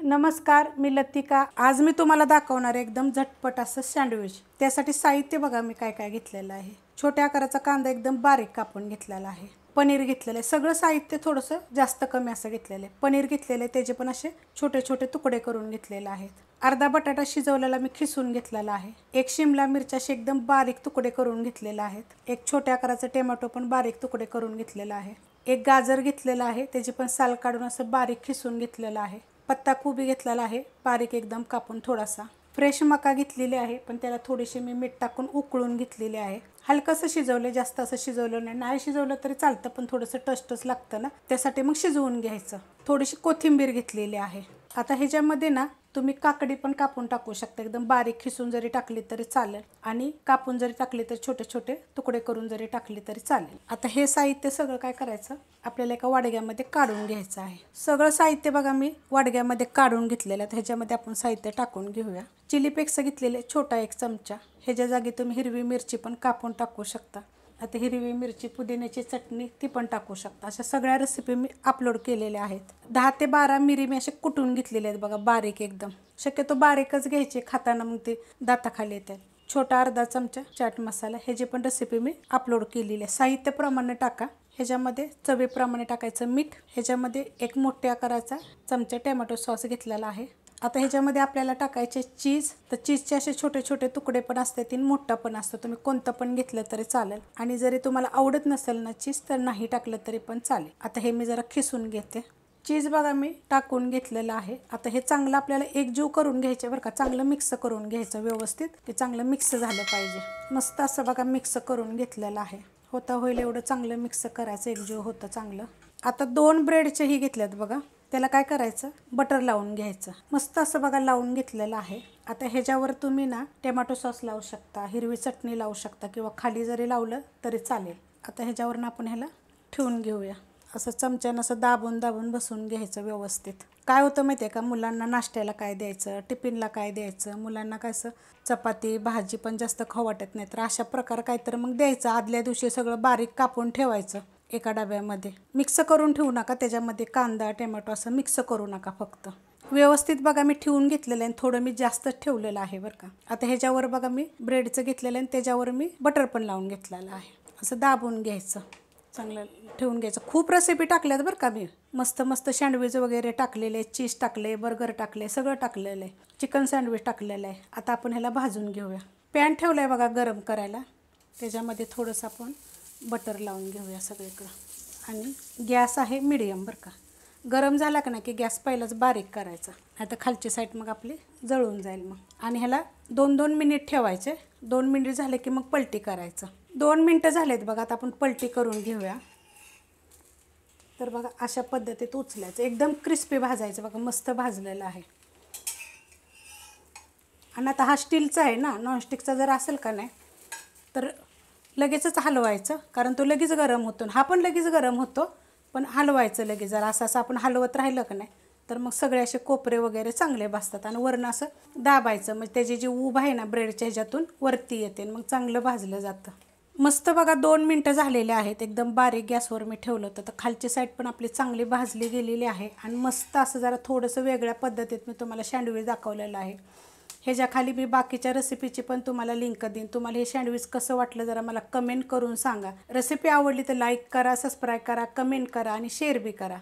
नमस्कार, मी लतिका। आज मी तुम्हाला दाखवणार आहे एकदम झटपट असं सँडविच। त्यासाठी साहित्य बघा मी काय काय घेतलेलं आहे। छोट्या आकाराचा कांदा एकदम बारीक कापून घेतलेला आहे। पनीर घेतलेलं आहे। सगळं साहित्य थोडंसं जास्त कमी असं घेतलेलं आहे। पनीर घेतलेलं आहे, त्याचे पण असे छोटे छोटे तुकडे करून घेतलेले आहेत। अर्धा बटाटा शिजवलेला मी खिसून घेतलेला आहे। एक शिमला मिरची अशी एकदम बारीक तुकडे करून घेतलेले आहेत। एक छोट्या आकाराचा टोमॅटो पण बारीक तुकडे करून घेतलेला आहे। एक गाजर घेतलेला आहे, त्याची पण साल काढून असं बारीक खिसून घेतलेलं आहे। पत्ता कोबी घेतलेला आहे, बारीक एकदम कापून थोडासा। फ्रेश मका घेतलेली आहे, पण त्याला थोडीशी मी मीठ टाकून उकळून घेतलेली आहे। हलकंसं शिजवले, जास्त असं शिजवलं नाही। नाही शिजवलं तरी चालतं, पण थोडंसं टचटच लागतं ना, त्यासाठी मग शिजवून घ्यायचं। थोडीशी कोथिंबीर घेतलेली आहे। आता ह्याच्यामध्ये ना तुम्ही काकडी पण कापून टाकू शकता, एकदम बारीक खिसून जरी टाकली तरी चालेल, आणि कापून जरी टाकली तर छोटे छोटे तुकडे करून जरी टाकले तरी चालेल। आता हे साहित्य सगळं काय करायचं, आपल्याला एका वाडग्यामध्ये काढून घ्यायचं आहे। सगळं साहित्य बघा मी वाडग्यामध्ये काढून घेतलेलं आहे। ह्याच्यामध्ये आपण साहित्य टाकून घेऊया। चिली फ्लेक्स घेतलेले छोटा 1 चमचा। ह्याच्या जागी तुम्ही हिरवी मिरची पण कापून टाकू शकता। आता हिरवी मिरची, पुदिन्याची चटणी ती पण टाकू शकता। अशा सगळ्या रेसिपी मी अपलोड केलेल्या आहेत। 10 ते 12 मिरी मी असे कुटून घेतलेले आहेत बघा, बारीक एकदम। शक्यतो बारीकच घ्यायचे, खाताना मग ते दाताखाली येतात। छोटा अर्धा चमचा चाट मसाला, ह्याची पण रेसिपी मी अपलोड केलेली आहे। साहित्य प्रमाणे टाका। ह्याच्यामध्ये चवीप्रमाणे टाकायचं मीठ। ह्याच्यामध्ये एक मोठ्या आकाराचा चमचा टोमॅटो सॉस घेतलेला आहे। आता ह्याच्यामध्ये आपल्याला टाकायचे चीज। तर चीजचे असे छोटे छोटे तुकडे पण असतात, तीन मोठा पण असतो, तुम्ही कोणतं पण घेतलं तरी चालेल। आणि जरी तुम्हाला आवडत नसेल ना चीज, तर नाही टाकलं तरी पण चालेल। आता हे मी जरा खिसून घेते। चीज बघा मी टाकून घेतलेलं आहे। आता हे चांगलं आपल्याला एकजीव करून घ्यायचं बरं का, चांगलं मिक्स करून घ्यायचं व्यवस्थित, ते चांगलं मिक्स झालं पाहिजे। मस्त असं बघा मिक्स करून घेतलेलं आहे। होता होईल एवढं चांगलं मिक्स करायचं, एकजीव होतं चांगलं। आता 2 ब्रेडचेही घेतल्यात बघा, त्याला काय करायचं, बटर लावून घ्यायचं। मस्त असं बघा लावून घेतलेलं आहे। आता ह्याच्यावर तुम्ही ना टोमॅटो सॉस लावू शकता, हिरवी चटणी लावू शकता, किंवा खाली जरी लावलं तरी चालेल। आता ह्याच्यावरनं आपण ह्याला ठेवून घेऊया। असं चमच्यानं असं दाबून दाबून बसून घ्यायचं व्यवस्थित। काय होतं माहिती आहे का, मुलांना नाश्त्याला काय द्यायचं, टिफिनला काय द्यायचं, मुलांना काय असं चपाती भाजी पण जास्त खाऊ वाटत नाही, तर अशा प्रकार काहीतरी मग द्यायचं। आदल्या दिवशी सगळं बारीक कापून ठेवायचं एका डब्यामध्ये। मिक्स करून ठेवू नका, त्याच्यामध्ये कांदा टोमॅटो असं मिक्स करू नका, फक्त व्यवस्थित बघा मी ठेवून घेतलेलं आहे। थोडं मी जास्तच ठेवलेलं आहे बरं का। आता ह्याच्यावर बघा मी ब्रेडचं घेतलेलं आहे, त्याच्यावर मी बटर पण लावून घेतलेलं आहे। असं दाबून घ्यायचं, चांगलं ठेवून घ्यायचं। खूप रेसिपी टाकल्यात बरं का मी, मस्त मस्त सँडविच वगैरे टाकलेले, चीज टाकले, बर्गर टाकले, सगळं टाकलेलं आहे। चिकन सँडविच टाकलेलं आहे। आता आपण ह्याला भाजून घेऊया। पॅन ठेवलं आहे बघा गरम करायला, त्याच्यामध्ये थोडंसं आपण बटर लावून घेऊया सगळीकडं। आणि गॅस आहे मीडियम बरं का। गरम झाला का नाही की गॅस पहिलाच बारीक करायचा, आता खालची साईड मग आपली जळून जाईल मग। आणि ह्याला 2-2 मिनिट ठेवायचे। 2 मिनिट झाले की मग पलटी करायचं। 2 मिनटं झालेत बघा, आता आपण पलटी करून घेऊया। तर बघा अशा पद्धतीत उचलायचं, एकदम क्रिस्पी भाजायचं बघा, मस्त भाजलेलं आहे। आणि आता हा स्टीलचा आहे ना, नॉनस्टिकचा जर असेल का नाही तर लगेचच हलवायचं, कारण तो लगेच गरम होतो। हा पण लगेच गरम होतो, पण हलवायचं लगेच। जर असं आपण हलवत राहिलं का नाही तर मग सगळे असे कोपरे वगैरे चांगले बसतात। आणि वरनं असं दाबायचं, मग त्याची जी ऊब आहे ना ब्रेडच्या ह्याच्यातून वरती येते, मग चांगलं भाजलं जातं। मस्त बघा 2 मिनटं झालेले आहेत, एकदम बारीक गॅसवर मी ठेवलं होतं। तर खालची साईड पण आपली चांगली भाजली गेलेली आहे। आणि मस्त असं जरा थोडंसं वेगळ्या पद्धतीत मी तुम्हाला सँडविच दाखवलेलं आहे। ह्याच्या खाली मी बाकीच्या रेसिपीची पण तुम्हाला लिंक देईन। तुम्हाला हे सँडविच कसं वाटलं जरा मला कमेंट करून सांगा। रेसिपी आवडली तर लाईक करा, सबस्क्राईब करा, कमेंट करा आणि शेअर बी करा।